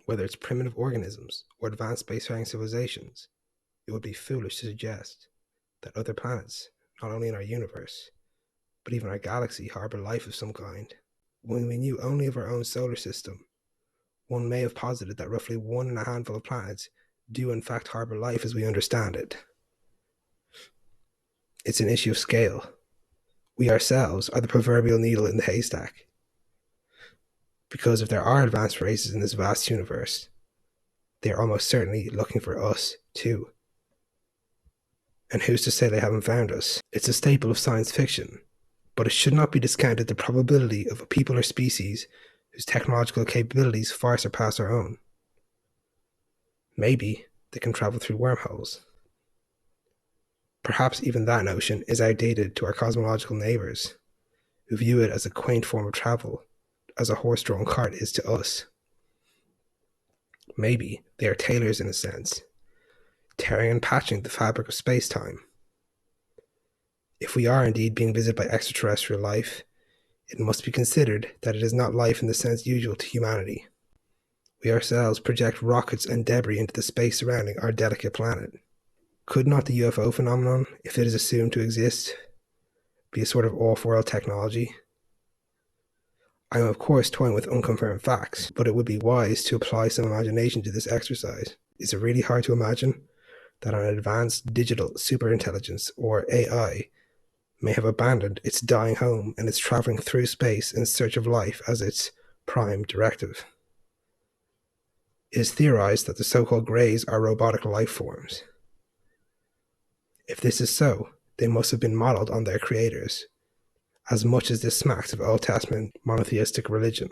whether it's primitive organisms or advanced spacefaring civilizations, it would be foolish to suggest that other planets, not only in our universe, but even our galaxy, harbor life of some kind. When we knew only of our own solar system, one may have posited that roughly one in a handful of planets do in fact harbor life as we understand it. It's an issue of scale. We ourselves are the proverbial needle in the haystack. Because if there are advanced races in this vast universe, they are almost certainly looking for us too. And who's to say they haven't found us? It's a staple of science fiction, but it should not be discounted the probability of a people or species whose technological capabilities far surpass our own. Maybe they can travel through wormholes. Perhaps even that notion is outdated to our cosmological neighbours, who view it as a quaint form of travel, as a horse-drawn cart is to us. Maybe they are tailors in a sense, tearing and patching the fabric of space-time. If we are indeed being visited by extraterrestrial life, it must be considered that it is not life in the sense usual to humanity. We ourselves project rockets and debris into the space surrounding our delicate planet. Could not the UFO phenomenon, if it is assumed to exist, be a sort of off-world technology? I am of course toying with unconfirmed facts, but it would be wise to apply some imagination to this exercise. Is it really hard to imagine that an advanced digital superintelligence, or AI, may have abandoned its dying home and is traveling through space in search of life as its prime directive? It is theorized that the so-called greys are robotic life forms. If this is so, they must have been modeled on their creators, as much as this smacks of Old Testament monotheistic religion.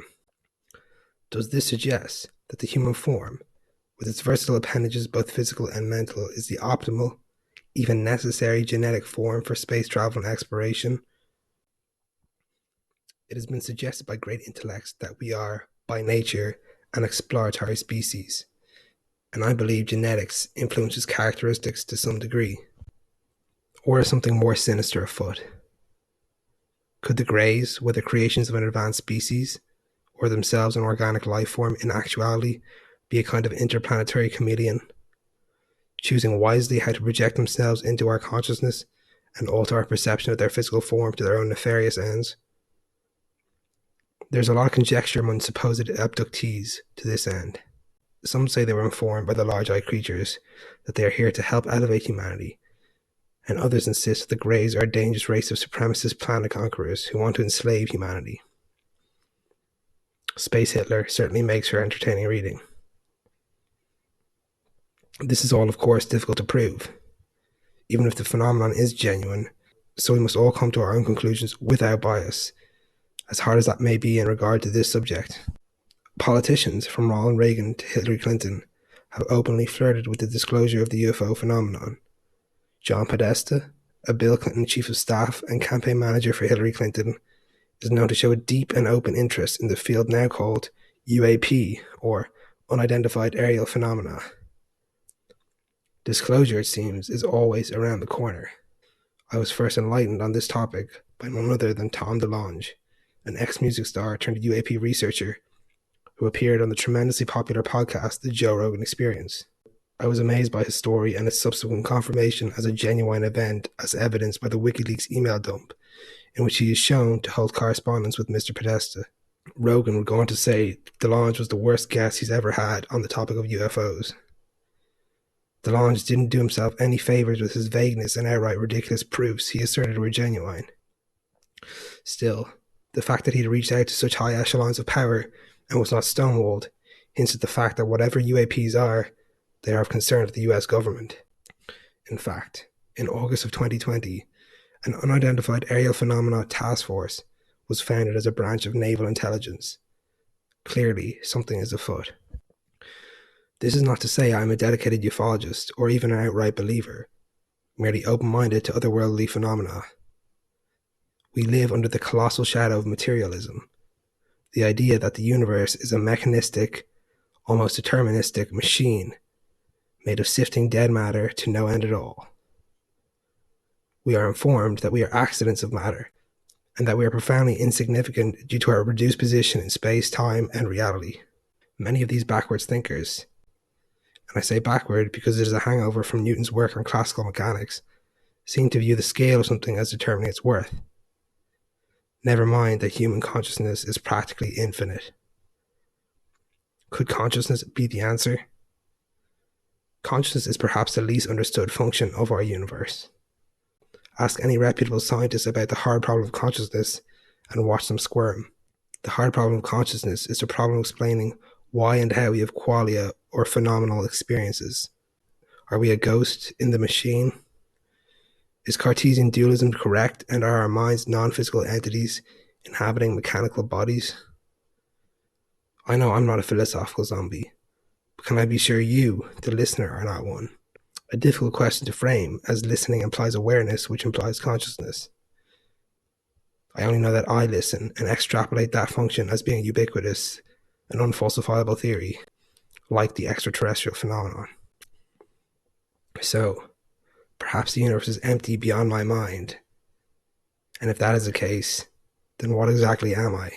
Does this suggest that the human form, with its versatile appendages both physical and mental, is the optimal, even necessary genetic form for space travel and exploration? It has been suggested by great intellects that we are, by nature, an exploratory species, and I believe genetics influences characteristics to some degree. Or is something more sinister afoot? Could the greys, whether creations of an advanced species, or themselves an organic life form, in actuality be a kind of interplanetary chameleon, choosing wisely how to project themselves into our consciousness and alter our perception of their physical form to their own nefarious ends? There's a lot of conjecture among supposed abductees to this end. Some say they were informed by the large-eyed creatures that they are here to help elevate humanity, and others insist that the Greys are a dangerous race of supremacist planet conquerors who want to enslave humanity. Space Hitler certainly makes for entertaining reading. This is all, of course, difficult to prove, even if the phenomenon is genuine, so we must all come to our own conclusions without bias, as hard as that may be in regard to this subject. Politicians, from Ronald Reagan to Hillary Clinton, have openly flirted with the disclosure of the UFO phenomenon. John Podesta, a Bill Clinton chief of staff and campaign manager for Hillary Clinton, is known to show a deep and open interest in the field now called UAP, or Unidentified Aerial Phenomena. Disclosure, it seems, is always around the corner. I was first enlightened on this topic by none other than Tom DeLonge, an ex-music star turned UAP researcher who appeared on the tremendously popular podcast The Joe Rogan Experience. I was amazed by his story and its subsequent confirmation as a genuine event, as evidenced by the WikiLeaks email dump, in which he is shown to hold correspondence with Mr. Podesta. Rogan would go on to say DeLonge was the worst guest he's ever had on the topic of UFOs. DeLonge didn't do himself any favours with his vagueness and outright ridiculous proofs he asserted were genuine. Still, the fact that he'd reached out to such high echelons of power and was not stonewalled hints at the fact that whatever UAPs are, they are of concern to the US government. In fact, in August of 2020, an Unidentified Aerial Phenomena Task Force was founded as a branch of naval intelligence. Clearly, something is afoot. This is not to say I am a dedicated ufologist or even an outright believer, merely open-minded to otherworldly phenomena. We live under the colossal shadow of materialism, the idea that the universe is a mechanistic, almost deterministic machine made of sifting dead matter to no end at all. We are informed that we are accidents of matter, and that we are profoundly insignificant due to our reduced position in space, time, and reality. Many of these backwards thinkers, and I say backward because it is a hangover from Newton's work on classical mechanics, seem to view the scale of something as determining its worth. Never mind that human consciousness is practically infinite. Could consciousness be the answer? Consciousness is perhaps the least understood function of our universe. Ask any reputable scientist about the hard problem of consciousness and watch them squirm. The hard problem of consciousness is the problem explaining why and how we have qualia or phenomenal experiences. Are we a ghost in the machine? Is Cartesian dualism correct, and are our minds non-physical entities inhabiting mechanical bodies? I know I'm not a philosophical zombie, but can I be sure you, the listener, are not one? A difficult question to frame, as listening implies awareness, which implies consciousness. I only know that I listen and extrapolate that function as being ubiquitous, an unfalsifiable theory, like the extraterrestrial phenomenon. So, perhaps the universe is empty beyond my mind. And if that is the case, then what exactly am I?